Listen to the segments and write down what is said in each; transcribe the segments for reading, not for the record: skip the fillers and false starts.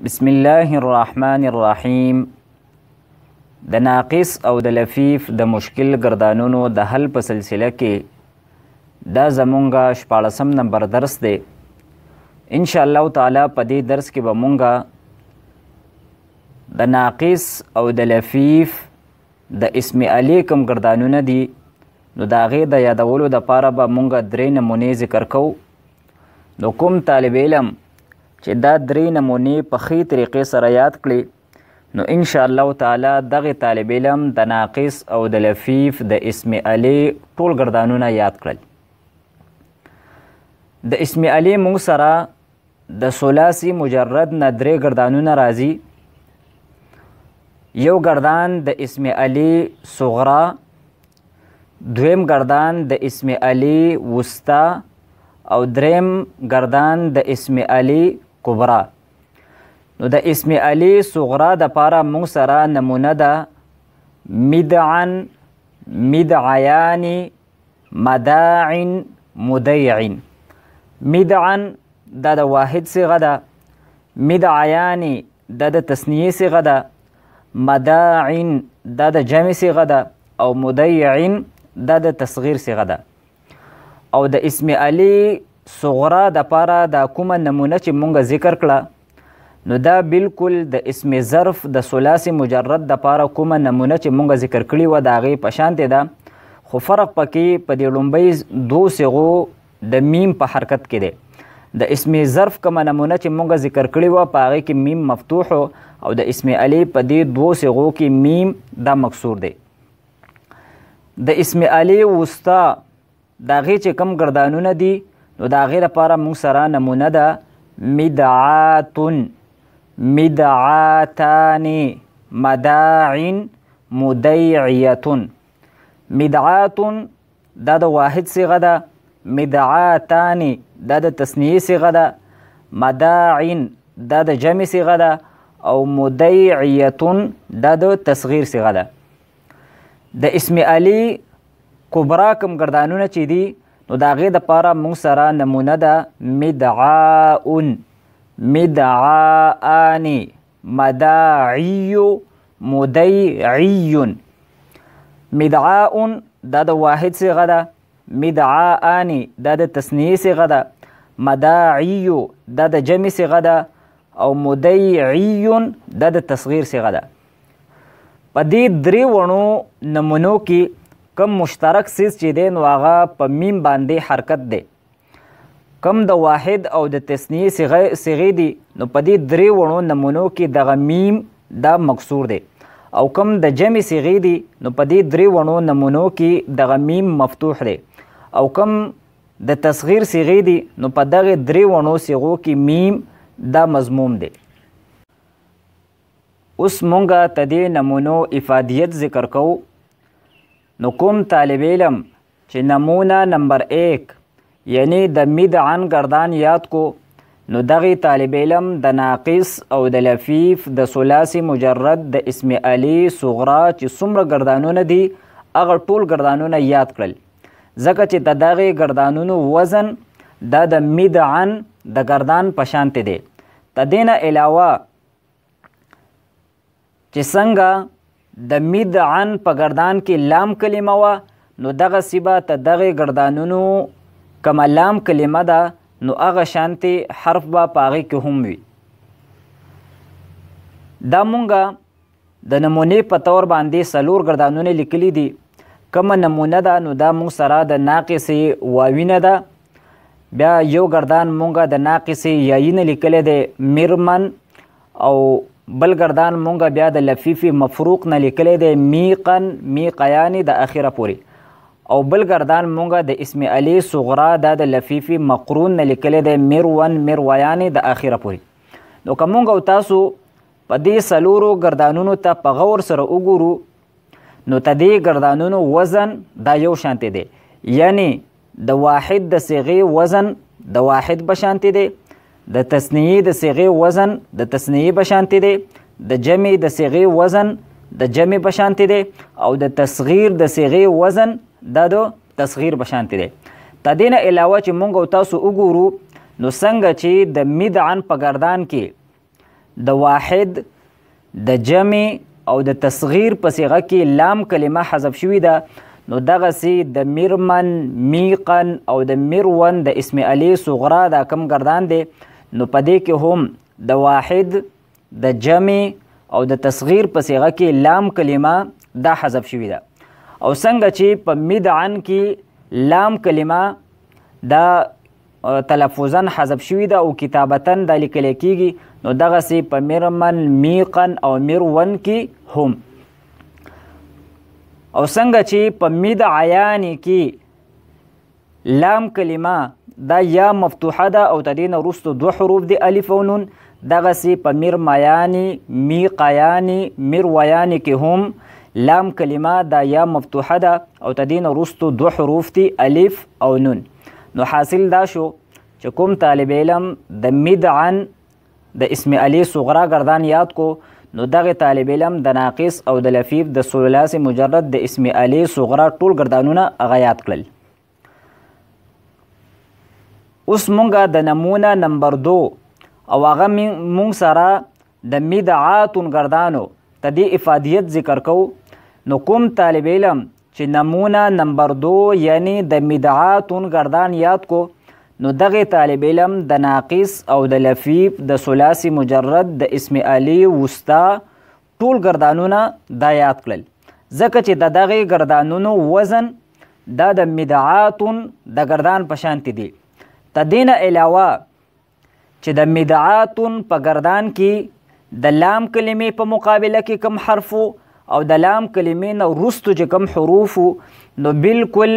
بسم الله الرحمن الرحیم. د ناقص او د لفیف د مشکل گردانونو د حل په سلسله کې دا زمونږه 14 نمبر درس دی. ان شاء الله تعالی په دې درس کې به مونږه د ناقص او د لفیف د اسم علی کوم گردانونه دي نو د هغې د یادولو دپاره به مونږه 3 نمونې ذکر کوو. نو کوم طالب علم چې دا 3 نمونې په ښې طریقې سره یاد کړي نو ان شاء الله تعالی دغه طالب علم د ناقص او د لفیف د اسم علی ټول گردانونه یاد کړل. د اسم علی موږ سره د ثلاثي مجرد نه 3 گردانونه راځي. یو گردان د اسم علی صغرا، دویم گردان د اسم علی وسطا او دریم گردان د اسم علی کبرا. نو د اسم علی صغرا د پاره موږ سره نمونه ده مدعن، مدعیان، مداعن، مدیعن. مدعن دا د واحد صیغه ده، مدعیان دا د تثنیه صیغه ده، مداعن دا د جمع صیغه ده او مدیعن دا د تصغیر صیغه ده. او د اسم علی صغرا د پاره دا کومه نمونه چې مونږه ذکر کړه نو دا بالکل د اسم ظرف د ثلاثي مجرد د پاره کومه نمونه چې مونږه ذکر کړي و د هغې په شانتې ده، خو فرق پکې په دې لومبۍ 2 صیغو د میم په حرکت کې دی. د اسم ظرف کومه نمونه چې مونږه ذکر کړي و په هغې کې میم مفتوح او د اسم علی په دې 2 صیغو کې میم دا مکسور دی. د اسم علی وسطا د هغې چې کوم گردانونه دي نو د هغې لپاره موږ سره نمونه ده مدعاتن، مدعاتان، مداعن، مدیعیتن. مدعاتن دا د واحد صیغه ده، مدعاتان دا د تثنیه صیغه ده، مداعن دا د جمع صیغه ده او مدیعیتن دا د تصغیر صیغه ده. د اسم علی کبرا کوم گردانونه چې دي نو د هغې دپاره موږ سره نمونه ده مدعاءن، مدعاءان، مداعی، مدیعی. مدعاءن دا د واحد صیغه ده، مدعاءان دا د تثنیه صیغه ده، مداعی دا د جمع صیغه ده او مدیعی دا د تصغیر صیغه ده. په دې 3 وړو نمونو کې کم مشترک سیز چې دی نو هغه په میم باندې حرکت دی. کم د واحد او د تثنیه صیغې دي نو په دې 3 وړو نمونو کې دغه میم دا مکسور دی او کم د جمع صیغې دي نو په دې 3 وړو نمونو کې دغه میم مفتوح دی او کم د تصغیر صیغې دي نو په دغه 3 وړو صیغو کې میم دا مضموم دی. اوس مونږه ته دې نمونو افادیت ذکر کوو. نو کوم طالب علم چې نمونه نمبر 1 یعنی د مدعن گردان یاد کو نو دغه طالب علم د ناقص او د لفیف د ثلاثي مجرد د اسم علی صغرا چې څومره گردانونه دي هغه ټول گردانونه یاد کړل، ځکه چې د دغه گردانونو وزن دا د مدعن د گردان په شانتې دی. د دې نه علاوه چې څنګه د مدعن په گردان کې لام کلمه وه نو دغه سیبه ته دغه گردانونو کومه لام کلمه ده نو هغه شانتې حرف به په هغې کې هم وي. دا مونږه د نمونې په طور باندې 4 گردانونه لیکلي دي. کومه نمونه ده نو دا مونږ سره د ناقصې واوینه ده. بیا یو گردان مونږه د ناقصې یایینه لیکلی دی مرمن او بل گردان مونږه بیا د لفیفی مفروق نه لیکلی دی میقن، میقیانی د اخره پوری او بل گردان مونږه د اسم علی صغرا دا د لفیفی مقرون نه لیکلی دی مروون، مرویانی د اخره پوری. نو که مونږ او تاسو په دې 4 گردانونو ته په غور سره وګورو نو ته دې گردانونو وزن دا یو شانتې دی، یعنی د واحد د صیغې وزن د واحد به شانتې دی، د تثنیه د صیغې وزن د تثنیه به شانتې دی، د جمع د صیغې وزن د جمع به شانتې دی او د تصغیر د صیغې وزن دا د تصغیر به شانتې دی. د دې نه علاوه چې مونږ او تاسو وګورو نو څنګه چې د مدعن په گردان کې د واحد د جمع او د تصغیر په صيغه کې لام کلمه حذف شوې ده، نو دغسې د مرمن، میقن او د مرون د اسم علی صغرا دا کم گردان دی، نو په دې کې هم د واحد د جمع او د تصغیر په صيغه کې لام کلمه دا حذف شوې ده. او څنګه چې په مدعن کې لام کلمه دا تلفظا حذف شوې ده او کتابتن دا لیکل کېږي، نو دغسې په مرمن، میقن او مرون کې هم. او څنګه چې په مدعیان کې لام کلمه دا یا مفتوحه ده او د دې نه وروسته 2 حروف دي الف او نون، دغسې په مرمیانې، میقیانې، مرویانې کې هم لام کلمه دا یا مفتوحه ده او د دې نه وروسته 2 حروف دي الف او نون. نو حاصل دا شو چې کوم طالب علم د مدعن د اسم علی صغرا گردان یاد کو، نو دغه طالب علم د ناقص او د لفیف د ثلاث مجرد د اسم علی صغرا ټول گردانونه هغه یاد کړل. اوس مونږه د نمونه نمبر 2 او هغه مونږ سره د مدعاتون گردانو ته دې افادیت ذکر کو. نو کوم طالب علم چې نمونه نمبر 2 یعنی د مدعاتون گردان یاد کو، نو دغه طالب علم د ناقص او د لفیف د ثلاثي مجرد د اسم علی وسطا ټول گردانونه دا یاد کړل، ځکه چې د دغه گردانونو وزن دا د مدعاتون د گردان په شانتي دی. تدین علاوه چې د مدعاتون په گردان کې د لام کلمې په مقابله کې کم حرفو او د لام کلمې نه وروستو چې کم حروفو، نو بالکل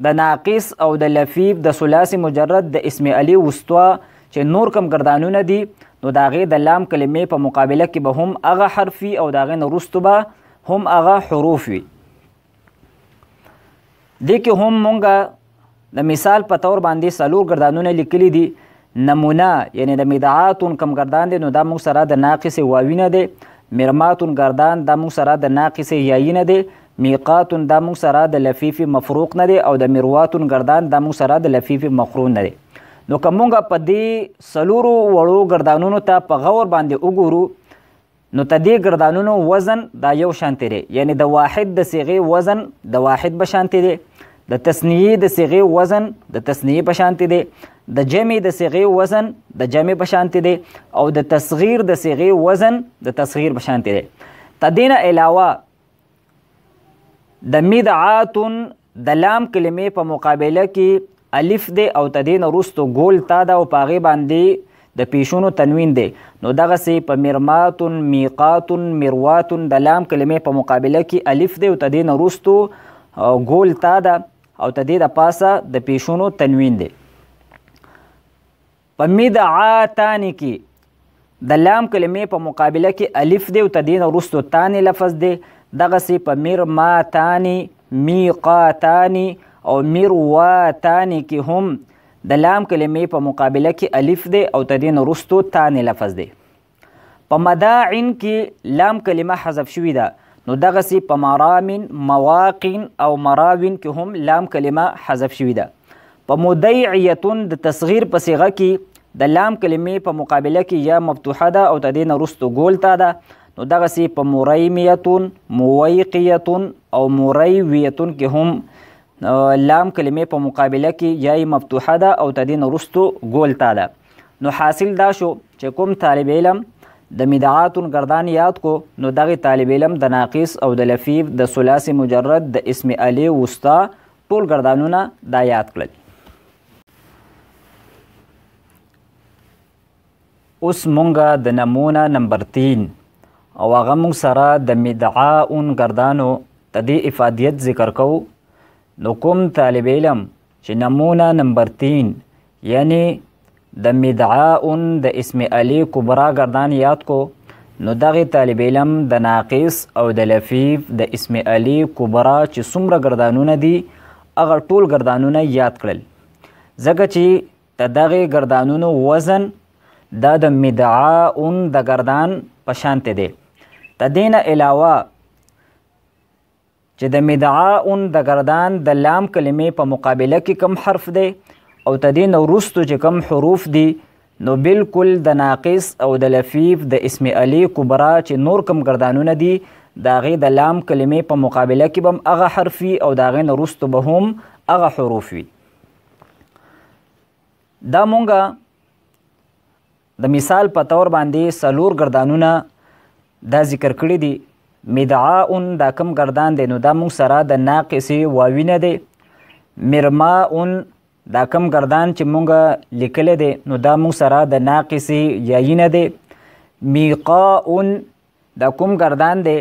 د ناقص او د لفیف د ثلاثي مجرد د اسم علی وسطا چې نور کم گردانونه دي، نو د هغې د لام کلمې په مقابله کې به هم هغه حرف وي او د هغې نه وروستو به هم هغه حروف وي. دې کې هم مونږه د مثال په طور باندې 4 گردانونه لیکلي دي. نمونه یعنی د مدعاتون کم گردان دی، نو دا مونږ سره د ناقص واوینه دی. مرماتون گردان دا مونږ سره د ناقص یایینه دی. میقاتون دا مونږ سره د لفیف مفروق نه دی، او د مرواتون گردان دا مونږ سره د لفیف مقرون نه دی. نو که مونږ په دې 4 وړو گردانونو ته په غور باندې وګورو، نو ته دې گردانونو وزن دا یو شانتی دی، یعنی د واحد د صیغې وزن د واحد به شانتی دی، د تثنیې د صیغې وزن د تثنیې په شانتی دی، د جمع د صیغې وزن د جمع په شانتی دی، او د تصغیر د صیغې وزن د تصغیر په شانتی دی. تدین علاوه د مدعاتون د لام کلمې په مقابله کې الف دی او تدین وروستو ګول تا ده او په هغې باندې د پیشونو تنوین دی. نو دغسې په مرماتون، میقاتون، مرواتون د لام کلمې په مقابله کې الف دی او تدین وروستو ګول تا ده او تدې د پاسه د پیشونو تنوین دی. په مدعاتانی کې د لام کلمې په مقابله کې الف دی او تدین وروستو تانی لفظ دی. دغسې په مرماتانی، میقاتانی او مرواتانی کې هم د لام کلمې په مقابله کې الف دی او تدین وروستو تانی لفظ دی. په مداعن کې لام کلمه حذف شوې ده، نو دغسې په مرامن، مواقن او مراون کې هم لام کلمه حذف شوې ده. په مدیعیتون د تصغیر په صیغه کې د لام کلمې په مقابله کې یا مفتوحه ده او تدین وروستو ګول تا ده، نو دغسې په مریمیتون، مویقیتون او مریویتون کې هم لام کلمې په مقابله کې یا مفتوحه ده او تدین وروستو ګول تا ده. نو حاصل دا شو چې کوم طالب علم د مدعاتون گردان یاد کو، نو دغه طالب علم د ناقص او د لفیف د ثلاثي مجرد د اسم علی وسطا ټول گردانونه دا یاد کړل. اوس مونږه د نمونه نمبر 3 او هغه مونږ سره د مدعاون گردانو ته دې افادیت ذکر کوو. نو کوم طالب علم چې نمونه نمبر 3 یعنی د مدعاون د اسم علی کبرا گردان یاد کو، نو دغه طالب علم د ناقص او د لفیف د اسم علی کبرا چې څومره گردانونه دي هغه ټول گردانونه یاد کړل، ځکه چې د دغه گردانونو وزن دا د مدعاون د گردان په شانته دی. تدین علاوه چې د مدعاون د گردان د لام کلمې په مقابله کې کم حرف دی او تدین وروستو چې کم حروف دي، نو بالکل د ناقص او د لفیف د اسم علی کبرا چې نور کم گردانونه دي د هغې د لام کلمې په مقابله کې به هم هغه حرف وي او د هغې نه وروستو به هم هغه حروف وي. دا مونږه د مثال په طور باندې څلور گردانونه دا ذکر کړي دي. مدعاء دا کم گردان دی نو دا مونږ سره د ناقصې واوي نه دی. مرماء دا کم گردان چې مونږ لیکلی دی نو دا مونږ سره د ناقصې یایي نه دی. میقاء دا کوم گردان دی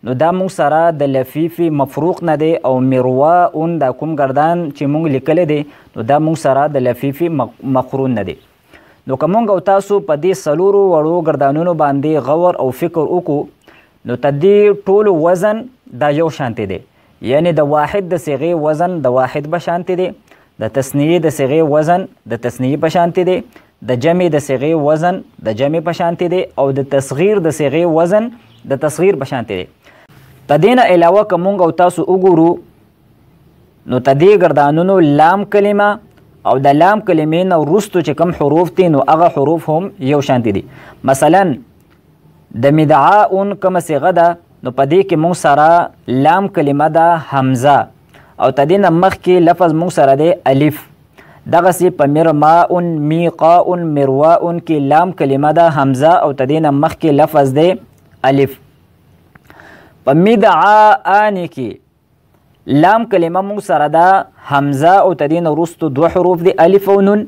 نو دا مونږ سره د لفیف مفروق نه دی. او مرواء دا کوم گردان چې مونږ لیکلی دی نو دا مونږ سره د لفیف مقرون نه دی. نو که مونږ او تاسو په دې څلورو وړو گردانونو باندې غور او فکر وکړو نو د دې ټولو وزن دا یو شانتی دی. یعنی د واحد د صیغې وزن د واحد به شانتی دی، د تثنیې د صیغې وزن د تثنیې په شانتی دی، د جمع د صیغې وزن د جمع په شانتی دی، او د تصغیر د صیغې وزن د تصغیر په شانتی دی. د دې نه علاوه که مونږ او تاسو وګورو نو د دې ګردانونو لام کلمه او د لام کلمې نه وروستو چې کوم حروف دي نو هغه حروف هم یو شانتی دي. مثلا د مدعاء کومه صیغه ده نو په دې کې مونږ سره لام کلمه ده حمزه او د دې نه مخکې لفظ مونږ سره دی الف. دغسې په مرماء میقاء مرواء کې لام کلمه ده حمزه او د دې نه مخکې لفظ دی الف. په مدعاء کې لام کلمه مونږ سره ده حمزه او د دې نه وروستو دوه حروف دی الف او نون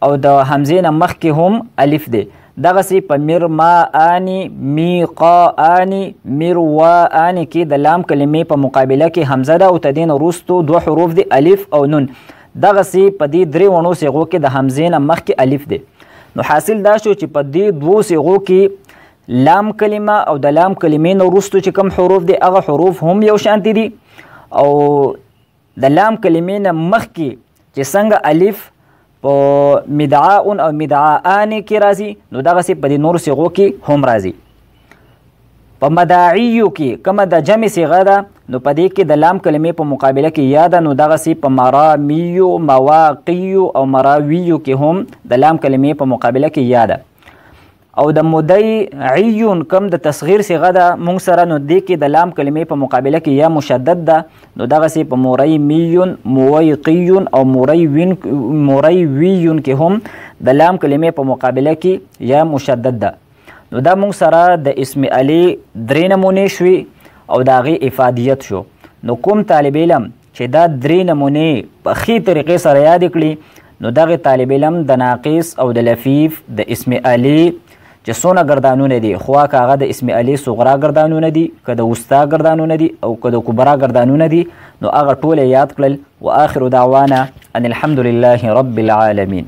او د حمزې نه مخکې هم الف دی. دغسې په مرماءانی میقاءانی مرواءانی کې د لام کلمې په مقابله کې حمزه ده او د دې نه وروستو دوه حروف دی الف او نون. دغسې په دې درې وړو صیغو کې د حمزې نه مخکې الف دی. نو حاصل دا شو چې په دې دوو صیغو کې لام کلمه او د لام کلمې نه وروستو چې کوم حروف دی هغه حروف هم یو شانتي دي او د لام کلمې نه مخکې چې څنګه الف په مدعاء او مدعاءان کې راځي نو دغسې په دې نورو صیغو کې هم راځي. په مداعیو کې کومه د جمع صیغه ده نو په دې کې د لام کلمې په مقابله کې یا ده نو دغسې په مرامیو مواقیو او مراویو کې هم د لام کلمې په مقابله کې یا ده. او د مدعیون کم د تصغیر صیغه ده مونږ سره نو دې کې د لام کلمې په مقابله کې یا مشدد ده نو دغسې په موریمیون مویقیون او موریویون کې هم د لام کلمې په مقابله کې یا مشدد ده. نو دا مونږ سره د اسم علی درې نمونې شوي او د هغې افادیت شو. نو کوم طالب علم چې دا درې نمونې په ښې طریقې سره یاد کړي نو دغې طالب علم د ناقص او د لفیف د اسم علی چې څونه ګردانونه دي خوا که هغه د اسم علی صغرا ګردانونه دي که د وسطا ګردانونه دي او که د کبرا ګردانونه دي نو هغه ټول یاد کړل. و آخر دعوانا ان الحمد لله رب العالمین.